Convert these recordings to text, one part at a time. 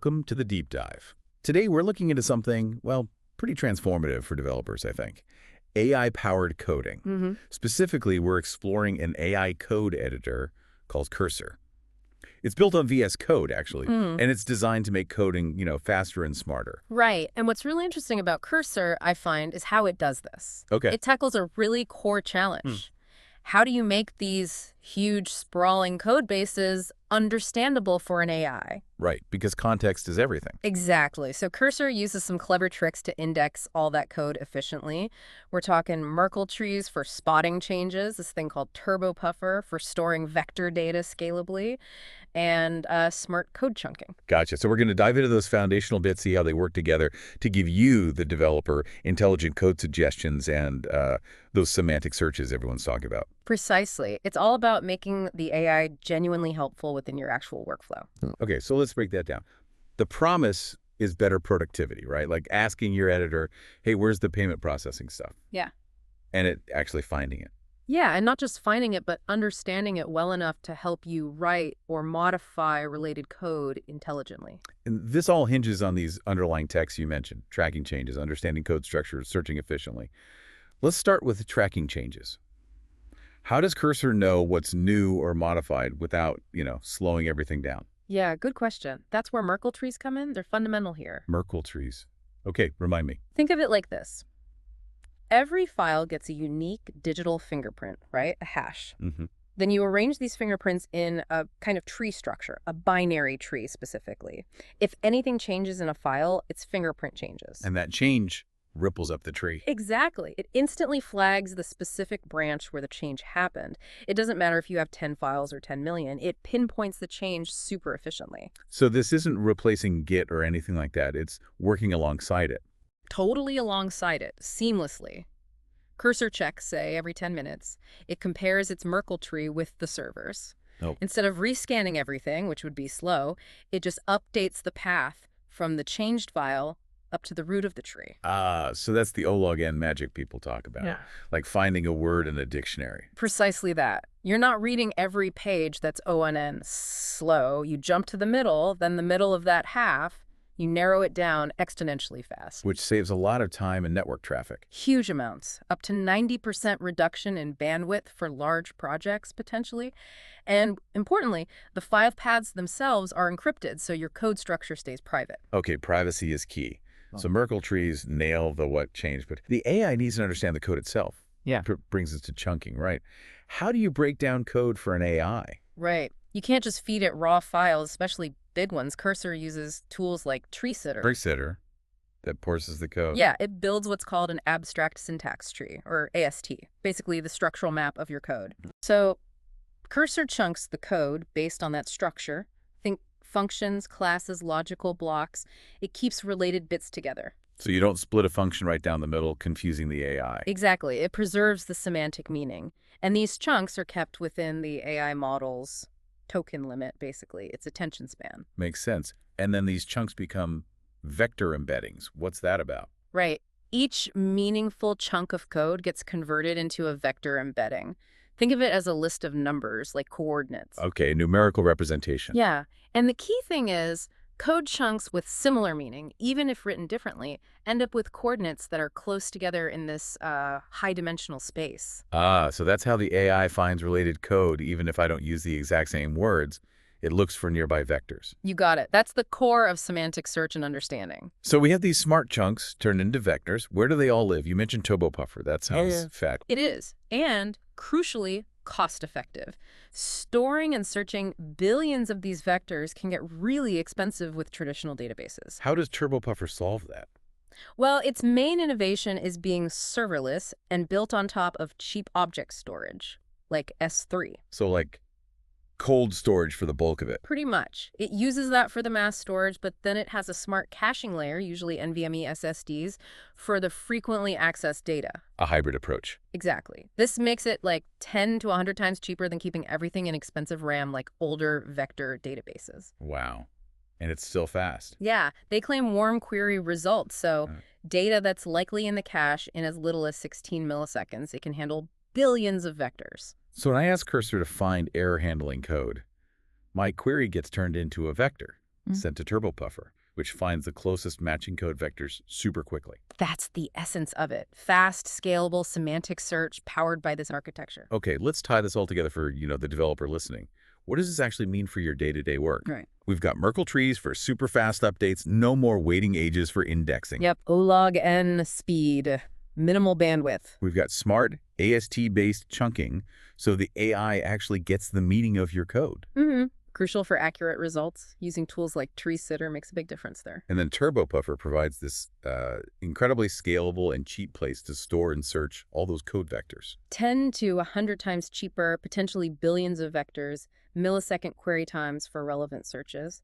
Welcome to the Deep Dive. Today we're looking into something, well, pretty transformative for developers, I think. AI-powered coding. Specifically, we're exploring an AI code editor called Cursor. It's built on VS Code, actually, and it's designed to make coding, faster and smarter. Right. And what's really interesting about Cursor, I find, is how it does this. Okay. It tackles a really core challenge. How do you make these huge, sprawling code bases understandable for an AI? Right, because context is everything. Exactly. So Cursor uses some clever tricks to index all that code efficiently. We're talking Merkle trees for spotting changes, this thing called TurboPuffer for storing vector data scalably, and smart code chunking. Gotcha. So we're going to dive into those foundational bits, see how they work together to give you, the developer, intelligent code suggestions and those semantic searches everyone's talking about. Precisely. It's all about making the AI genuinely helpful within your actual workflow. Okay, so let's break that down. The promise is better productivity, right? Like asking your editor, hey, where's the payment processing stuff? Yeah. And it actually finding it. Yeah, and not just finding it, but understanding it well enough to help you write or modify related code intelligently. And this all hinges on these underlying texts you mentioned, tracking changes, understanding code structure, searching efficiently. Let's start with tracking changes. How does Cursor know what's new or modified without, slowing everything down? Yeah, good question. That's where Merkle trees come in. They're fundamental here. Merkle trees. Okay, remind me. Think of it like this. Every file gets a unique digital fingerprint, right? A hash. Then you arrange these fingerprints in a kind of tree structure, a binary tree specifically. If anything changes in a file, its fingerprint changes. And that change ripples up the tree. Exactly. It instantly flags the specific branch where the change happened. It doesn't matter if you have 10 files or 10 million. It pinpoints the change super efficiently. So this isn't replacing Git or anything like that. It's working alongside it. Totally alongside it, seamlessly. Cursor checks, say, every 10 minutes. It compares its Merkle tree with the servers. Oh. Instead of rescanning everything, which would be slow, it just updates the path from the changed file up to the root of the tree. So that's the O-log-N magic people talk about. Yeah. Like finding a word in a dictionary. Precisely that. You're not reading every page that's ONN slow. You jump to the middle, then the middle of that half, you narrow it down exponentially fast. Which saves a lot of time and network traffic. Huge amounts, up to 90% reduction in bandwidth for large projects, potentially. And importantly, the file paths themselves are encrypted, so your code structure stays private. Okay, privacy is key. So Merkle trees nail the what changed, but the AI needs to understand the code itself. Yeah. Brings us to chunking, right? How do you break down code for an AI? Right. You can't just feed it raw files, especially big ones. Cursor uses tools like TreeSitter. TreeSitter that parses the code. Yeah, it builds what's called an abstract syntax tree, or AST, basically the structural map of your code. So Cursor chunks the code based on that structure. Think functions, classes, logical blocks. It keeps related bits together. So you don't split a function right down the middle, confusing the AI. Exactly. It preserves the semantic meaning. And these chunks are kept within the AI model's token limit, basically, its attention span. Makes sense. And then these chunks become vector embeddings. What's that about? Right. Each meaningful chunk of code gets converted into a vector embedding. Think of it as a list of numbers, like coordinates. Okay, numerical representation. Yeah. And the key thing is, code chunks with similar meaning, even if written differently, end up with coordinates that are close together in this high-dimensional space. So that's how the AI finds related code, even if I don't use the exact same words. It looks for nearby vectors. You got it. That's the core of semantic search and understanding. So we have these smart chunks turned into vectors. Where do they all live? You mentioned TurboPuffer. That sounds fact. It is. And, crucially, cost-effective. Storing and searching billions of these vectors can get really expensive with traditional databases. How does TurboPuffer solve that? Well, its main innovation is being serverless and built on top of cheap object storage, like S3. So like cold storage for the bulk of it. Pretty much. It uses that for the mass storage, but then it has a smart caching layer, usually NVMe SSDs, for the frequently accessed data. A hybrid approach. Exactly. This makes it like 10 to 100 times cheaper than keeping everything in expensive RAM like older vector databases. Wow. And it's still fast. Yeah, they claim warm query results, so data that's likely in the cache in as little as 16 milliseconds. It can handle billions of vectors. So when I ask Cursor to find error handling code, my query gets turned into a vector. sent to TurboPuffer, which finds the closest matching code vectors super quickly. That's the essence of it. Fast, scalable, semantic search powered by this architecture. Okay, let's tie this all together for, the developer listening. What does this actually mean for your day-to-day work? Right. We've got Merkle trees for super fast updates, no more waiting ages for indexing. Yep, O-log N speed, minimal bandwidth. We've got smart AST-based chunking, so the AI actually gets the meaning of your code. Crucial for accurate results. Using tools like TreeSitter makes a big difference there. And then TurboPuffer provides this incredibly scalable and cheap place to store and search all those code vectors. 10 to 100 times cheaper, potentially billions of vectors, millisecond query times for relevant searches.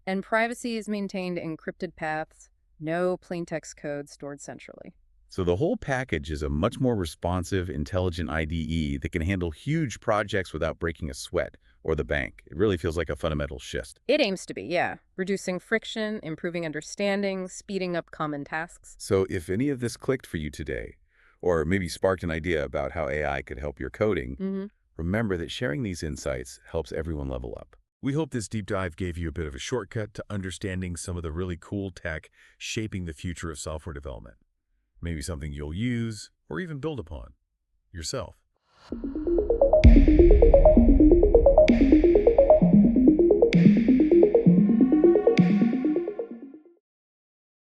And privacy is maintained encrypted paths, no plain text code stored centrally. So the whole package is a much more responsive, intelligent IDE that can handle huge projects without breaking a sweat or the bank. It really feels like a fundamental shift. It aims to be, yeah. Reducing friction, improving understanding, speeding up common tasks. So if any of this clicked for you today, or maybe sparked an idea about how AI could help your coding, remember that sharing these insights helps everyone level up. We hope this deep dive gave you a bit of a shortcut to understanding some of the really cool tech shaping the future of software development. Maybe something you'll use or even build upon yourself.